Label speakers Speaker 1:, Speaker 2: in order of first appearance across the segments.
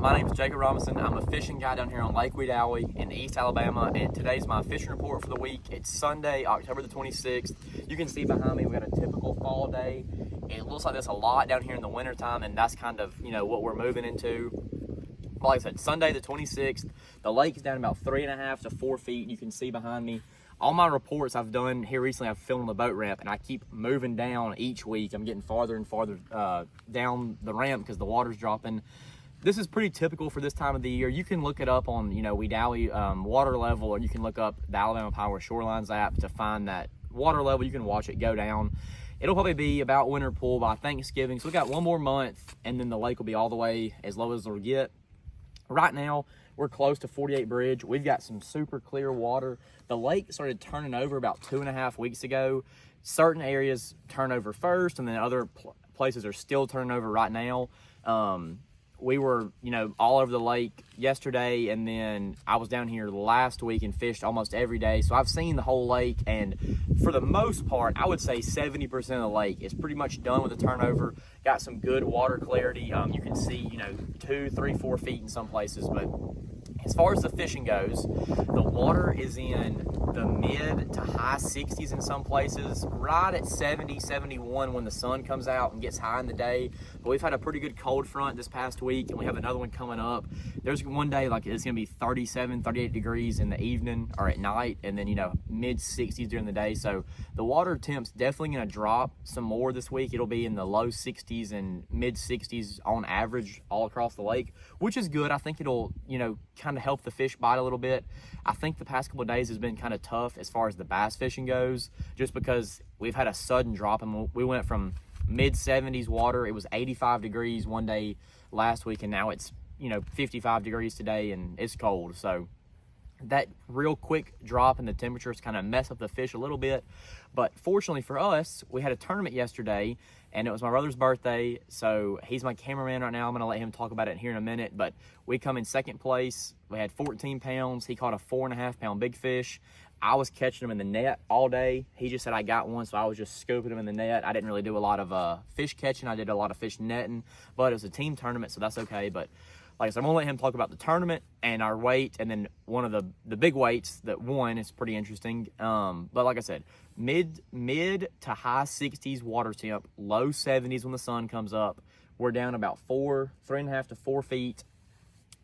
Speaker 1: My name is Jacob Robinson. I'm a fishing guide down here on Lake Wedowee in East Alabama, and today's my fishing report for the week. It's Sunday, October the 26th. You can see behind me we got a typical fall day. It looks like this a lot down here in the wintertime, and that's kind of, what we're moving into. Like I said, Sunday the 26th, the lake is down about 3.5 to 4 feet. You can see behind me. All my reports I've done here recently, I've filmed on the boat ramp, and I keep moving down each week. I'm getting farther and farther down the ramp because the water's dropping. This is pretty typical for this time of the year. You can look it up on, Wedowee water level, or you can look up the Alabama Power Shorelines app to find that water level. You can watch it go down. It'll probably be about winter pool by Thanksgiving. So we got one more month, and then the lake will be all the way as low as it'll get. Right now, we're close to 48 Bridge. We've got some super clear water. The lake started turning over about 2.5 weeks ago. Certain areas turn over first, and then other places are still turning over right now. We were, all over the lake yesterday, and then I was down here last week and fished almost every day. So I've seen the whole lake, and for the most part, I would say 70% of the lake is pretty much done with the turnover. Got some good water clarity. You can see, 2, 3, 4 feet in some places, but as far as the fishing goes, the water is in the mid to high 60s in some places, right at 70, 71 when the sun comes out and gets high in the day. But we've had a pretty good cold front this past week, and we have another one coming up. There's one day it's going to be 37, 38 degrees in the evening or at night, and then, mid 60s during the day. So the water temp's definitely going to drop some more this week. It'll be in the low 60s and mid 60s on average all across the lake, which is good. I think it'll, kind of help the fish bite a little bit. I think the past couple of days has been kind of tough as far as the bass fishing goes, just because we've had a sudden drop, and we went from mid 70s water. It was 85 degrees one day last week, and now it's 55 degrees today, and it's cold. So that real quick drop in the temperatures kind of mess up the fish a little bit. But fortunately for us, we had a tournament yesterday, and it was my brother's birthday, so he's my cameraman right now. I'm going to let him talk about it here in a minute. But we come in second place. We had 14 pounds. He caught a 4.5 pound big fish. I was catching them in the net all day. He just said I got one, so I was just scooping them in the net. I didn't really do a lot of fish catching. I did a lot of fish netting, but it was a team tournament, so that's okay. But like I said, I'm going to let him talk about the tournament and our weight, and then one of the big weights that won is pretty interesting. But like I said, mid to high 60s water temp, low 70s when the sun comes up. We're down about 3.5 to 4 feet.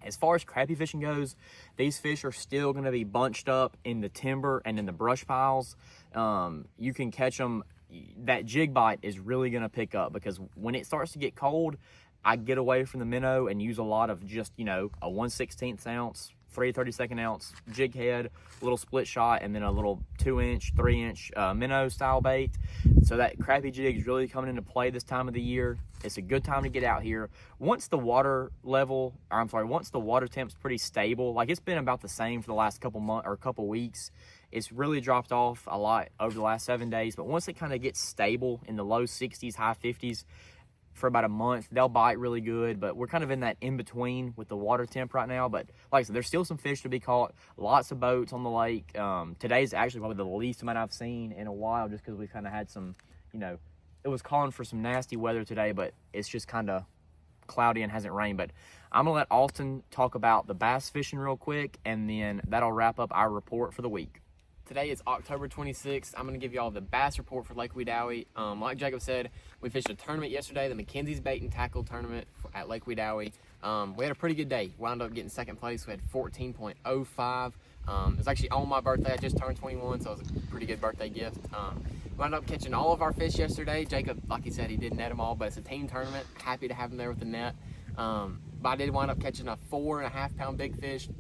Speaker 1: As far as crappie fishing goes, these fish are still going to be bunched up in the timber and in the brush piles. You can catch them. That jig bite is really going to pick up, because when it starts to get cold, I get away from the minnow and use a lot of just, a 1/16 ounce, 3/32 ounce jig head, little split shot, and then a little 2-inch, 3-inch minnow style bait. So that crappie jig is really coming into play this time of the year. It's a good time to get out here. Once the water temp's pretty stable, like it's been about the same for the last couple weeks. It's really dropped off a lot over the last 7 days, but once it kind of gets stable in the low 60s, high 50s, for about a month, they'll bite really good. But we're kind of in that in-between with the water temp right now. But like I said, there's still some fish to be caught. Lots of boats on the lake. Today's actually probably the least amount I've seen in a while, just because we kind of had some, it was calling for some nasty weather today, but it's just kind of cloudy and hasn't rained. But I'm going to let Austin talk about the bass fishing real quick, and then that'll wrap up our report for the week. Today is October 26th. I'm going to give you all the bass report for Lake Wedowee. Like Jacob said, we fished a tournament yesterday, the McKenzie's Bait and Tackle Tournament at Lake Wedowee. We had a pretty good day. Wound up getting second place. We had 14.05. It was actually on my birthday. I just turned 21, so it was a pretty good birthday gift. Wound up catching all of our fish yesterday. Jacob, like he said, he didn't net them all, but it's a team tournament. Happy to have him there with the net. But I did wind up catching a 4.5 pound big fish.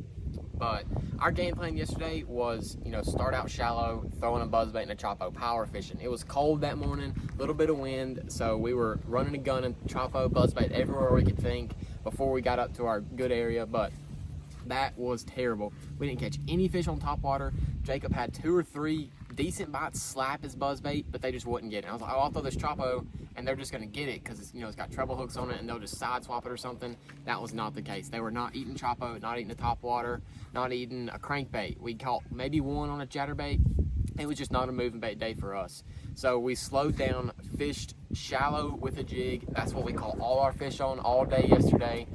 Speaker 1: But our game plan yesterday was, start out shallow, throwing a buzzbait and a choppo, power fishing. It was cold that morning, a little bit of wind, so we were running a gun and choppo, buzzbait everywhere we could think before we got up to our good area. But that was terrible. We didn't catch any fish on top water. Jacob had 2 or 3 decent bites slap his buzzbait, but they just wouldn't get it. I was like, I'll throw this choppo, and they're just going to get it because it's got treble hooks on it, and they'll just side swap it or something. That was not the case. They were not eating choppo, not eating the top water, not eating a crankbait. We caught maybe one on a chatterbait. It was just not a moving bait day for us. So we slowed down, fished shallow with a jig. That's what we caught all our fish on all day yesterday.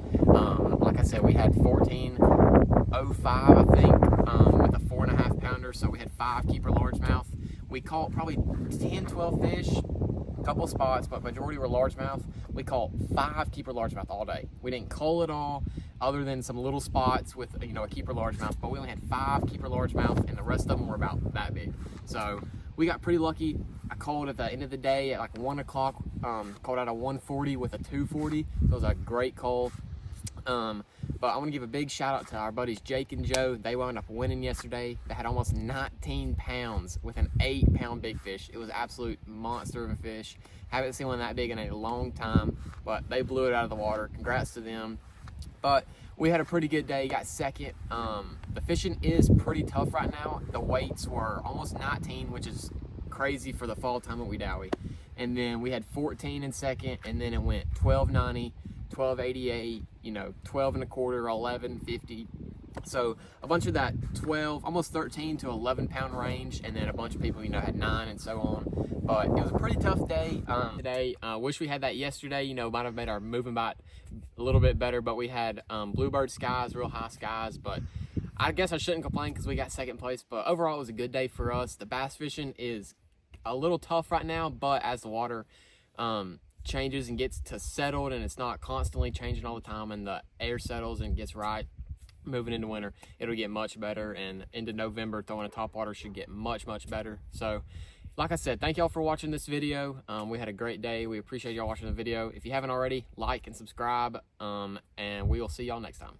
Speaker 2: Like I said, we had 14.05, I think, with a 4.5 pounder. So we had 5 keeper largemouth. We caught probably 10, 12 fish, a couple spots, but majority were largemouth. We caught 5 keeper largemouth all day. We didn't cull at all, other than some little spots with, you know, a keeper largemouth, but we only had 5 keeper largemouth, and the rest of them were about that big. So we got pretty lucky. I called at the end of the day at like 1 o'clock, called out a 140 with a 240. So it was a great call. But I want to give a big shout out to our buddies Jake and Joe. They wound up winning yesterday. They had almost 19 pounds with an 8-pound big fish. It was an absolute monster of a fish. Haven't seen one that big in a long time, but they blew it out of the water. Congrats to them. But we had a pretty good day, got second. The fishing is pretty tough right now. The weights were almost 19, which is crazy for the fall time at Wedowee. And then we had 14 in second, and then it went 12.90, 12.88, you know, 12 and a quarter, 11.50. So a bunch of that 12, almost 13 to 11 pound range, and then a bunch of people, you know, had 9 and so on. But it was a pretty tough day today. Wish we had that yesterday, you know, might have made our moving bite a little bit better, but we had bluebird skies, real high skies. But I guess I shouldn't complain because we got second place. But overall, it was a good day for us. The bass fishing is a little tough right now, but as the water changes and gets to settled, and it's not constantly changing all the time, and the air settles and gets right, moving into winter, it'll get much better, and into November, throwing a topwater should get much better. So like I said, thank y'all for watching this video. We had a great day. We appreciate y'all watching the video. If you haven't already, like and subscribe, and we will see y'all next time.